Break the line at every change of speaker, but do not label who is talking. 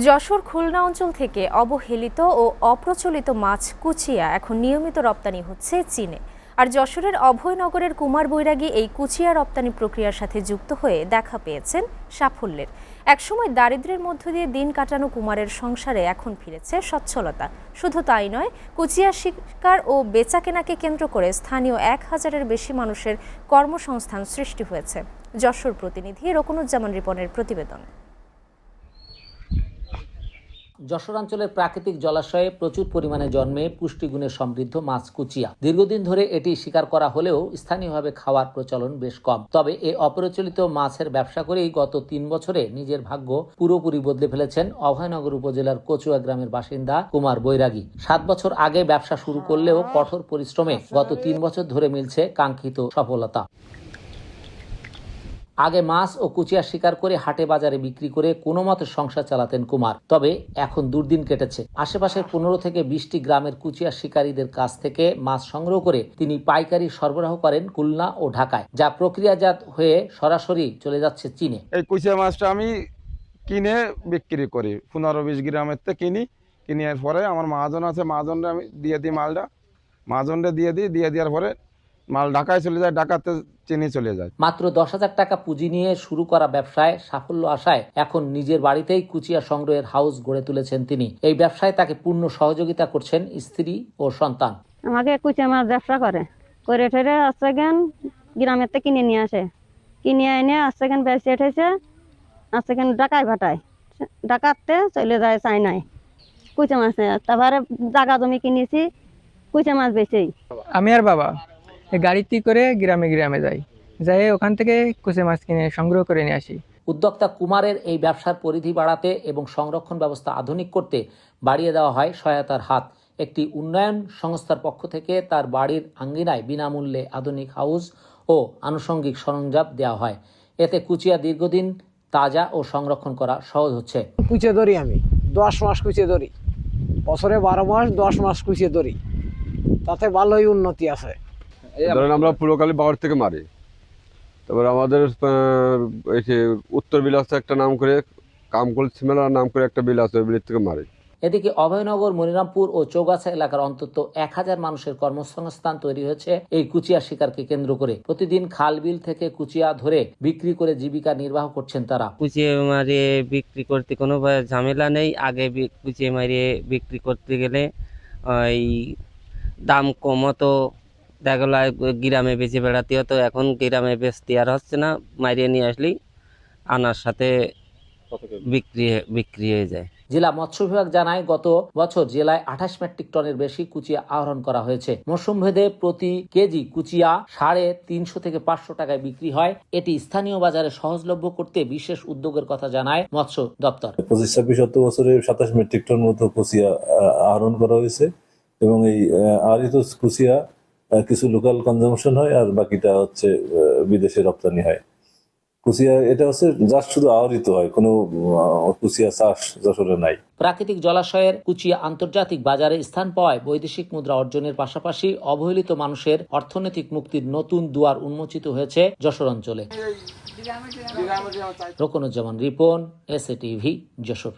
যশোর খুলনা অঞ্চল থেকে অবহেলিত ও অপ্রচলিত মাছ কুচিয়া এখন নিয়মিত রপ্তানি হচ্ছে চীনে। আর যশোরের অভয়নগরের কুমার বৈরাগী এই কুচিয়া রপ্তানি প্রক্রিয়ার সাথে যুক্ত হয়ে দেখা পেয়েছেন সাফল্যের। একসময় দারিদ্র্যের মধ্য দিয়ে দিন কাটানো কুমারের সংসারে এখন ফিরেছে সচ্ছলতা। শুধু তাই নয়, কুচিয়া শিকার ও বেচাকেনাকে কেন্দ্র করে স্থানীয় 1000-এর বেশি মানুষের কর্মসংস্থান সৃষ্টি হয়েছে। যশোর প্রতিনিধি রকুনুজ্জামান রিপনের প্রতিবেদন।
যশোরাঞ্চলের প্রাকৃতিক জলাশয়ে প্রচুর পরিমাণে জন্মে পুষ্টিগুণে সমৃদ্ধ মাছ কুচিয়া। দীর্ঘদিন ধরে এটি শিকার করা হলেও স্থানীয়ভাবে খাওয়ার প্রচলন বেশ কম। তবে এই অপ্রচলিত মাছের ব্যবসা করেই গত 3 বছরে নিজের ভাগ্য পুরোপুরি বদলে ফেলেছেন অভয়নগর উপজেলার কচুয়া গ্রামের বাসিন্দা কুমার বৈরাগী। 7 বছর আগে ব্যবসা শুরু করলেও কঠোর পরিশ্রমে গত 3 বছর ধরে মিলছে কাঙ্ক্ষিত সফলতা। আগে মাছ ও কুচিয়া শিকার করে হাটে বাজারে বিক্রি করে কোনো মতে সংসার চালাতেন কুমার। তবে এখন দুর্দিন কেটেছে। আশেপাশের 15 থেকে 20টি গ্রামের কুচিয়া শিকারীদের কাছ থেকে মাছ সংগ্রহ করে তিনি পাইকারি সরবরাহ করেন খুলনা ও ঢাকায়, যা প্রক্রিয়াজাত হয়ে সরাসরি চলে যাচ্ছে চীনে।
এই কুচিয়া মাছটা আমি কিনে বিক্রি করি 15-20 গ্রামের থেকে কিনে পরে আমার মহাজন আছে, মহাজনরে আমি দিয়ে দিই মালটা, মহাজনরে দিয়ে দেওয়ার পরে মাল ঢাকায় চলে যায়, ঢাকাতে চিনি চলে যায়।
মাত্র 10,000 টাকা পুঁজি নিয়ে শুরু করা ব্যবসায় সাফল্য আসায় এখন নিজের বাড়িতেই কুচিয়া সংগ্রহের হাউস গড়ে তুলেছেন তিনি। এই ব্যবসায় তাকে পূর্ণ সহযোগিতা করছেন স্ত্রী ও সন্তান।
আমাকে কুচিয়া মাছ ব্যবসা করে ঠেরে আসছে গান গ্রামের থেকে কিনে নিয়ে আসে, কিনে এনে আসছে গান বেশি উঠেছে, আসছে গান ঢাকায় ভাটায়, ঢাকাতে চলে যায় চাইনায় কুচিয়া মাছ। তারপরে জায়গা জমি কিনেছি কুচিয়া মাছ বেচেই।
আমি আর বাবা গাড়িতে করে গ্রামে গ্রামে যাই ওখান থেকে কুচে মাছ কিনে সংগ্রহ করে নিয়ে আসি।
উদ্যোক্তা কুমারের এই ব্যবসার পরিধি বাড়াতে এবং সংরক্ষণ ব্যবস্থা আধুনিক করতে বাড়িয়ে দেওয়া হয় সহায়তার হাত। একটি উন্নয়ন সংস্থার পক্ষ থেকে তার বাড়ির আঙ্গিনায় বিনামূল্যে আধুনিক হাউস ও আনুষঙ্গিক সরঞ্জাম দেওয়া হয়। এতে কুচিয়া দীর্ঘদিন তাজা ও সংরক্ষণ করা সহজ হচ্ছে।
কুচিয়ে ধরি আমি 10 মাস কুচিয়ে ধরি, বছরে 12 মাস 10 মাস কুচিয়ে ধরি, তাতে ভালোই উন্নতি আছে।
ধরেন আমরা পুরোকালি বাওয়ার থেকে মারি, তারপর আমাদের উত্তর বিল আছে একটা নাম করে, কামকল সিমেলার নাম করে একটা বিল আছে, ওই বিলের থেকে মারি।
এদিকে অভয়নগর, মনিরামপুর ও চৌগাছা এলাকার অন্তত 1000 মানুষের কর্মসংস্থান তৈরি হয়েছে এই কুচিয়া শিকারকে কেন্দ্র করে। প্রতিদিন খাল বিল থেকে কুচিয়া ধরে বিক্রি করে জীবিকা নির্বাহ করছেন তারা।
কুচিয়ে মারিয়ে বিক্রি করতে কোনো ঝামেলা নেই। আগে কুচিয়ে মারিয়ে বিক্রি করতে গেলে ওই দাম কমতো, দেখা গেল গ্রামে বেঁচে বেড়াতে হতো, এখন গ্রামে বেচতে আর হচ্ছে না, মারিয়ে নিয়ে আসলেই আনার সাথে বিক্রি হয়ে যায়।
জেলা মৎস্য বিভাগ জানায়, গত বছর জেলায় 28 মেট্রিক টনের বেশি কুচিয়া আহরণ করা হয়েছে। মৌসুম ভেদে প্রতি কেজি কুচিয়া 350 থেকে 500 টাকায় বিক্রি হয়। এটি স্থানীয় বাজারে সহজলভ্য করতে বিশেষ উদ্যোগের কথা জানায় মৎস্য দপ্তর।
25-26 বছরে 27 মেট্রিক টন মতো কুচিয়া আহরণ করা হয়েছে এবং এই আহরিত কুচিয়া কিছু লোকাল কনজাম্পশন হয় আর বাকিটা হচ্ছে বিদেশে রপ্তানি হয়। কুচিয়া এটা হচ্ছে জাস্ট শুধু আহরিত হয়, কোনো কুচিয়া চাষ যশোরে নাই।
প্রাকৃতিক জলাশয়ের কুচিয়া আন্তর্জাতিক বাজারে স্থান পাওয়ায় বৈদেশিক মুদ্রা অর্জনের পাশাপাশি অবহেলিত মানুষের অর্থনৈতিক মুক্তির নতুন দুয়ার উন্মোচিত হয়েছে যশোর অঞ্চলে। Rokunuzzaman Ripon, SA TV, Jessore.